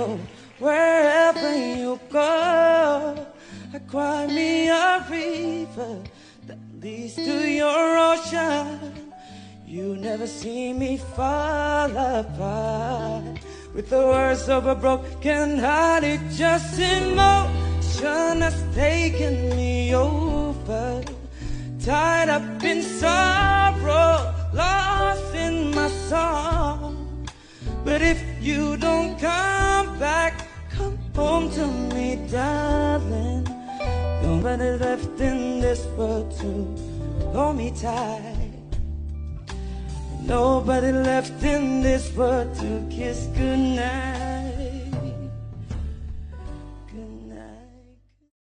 go, wherever you go. I cry me a river that leads to your ocean. You never see me fall apart. With the words of a broken heart, it just emotion has taken me over. Tied up in sorrow, lost in my song. But if you don't come back, come home to me, darling. Nobody left in this world to hold me tight. Nobody left in this world to kiss goodnight.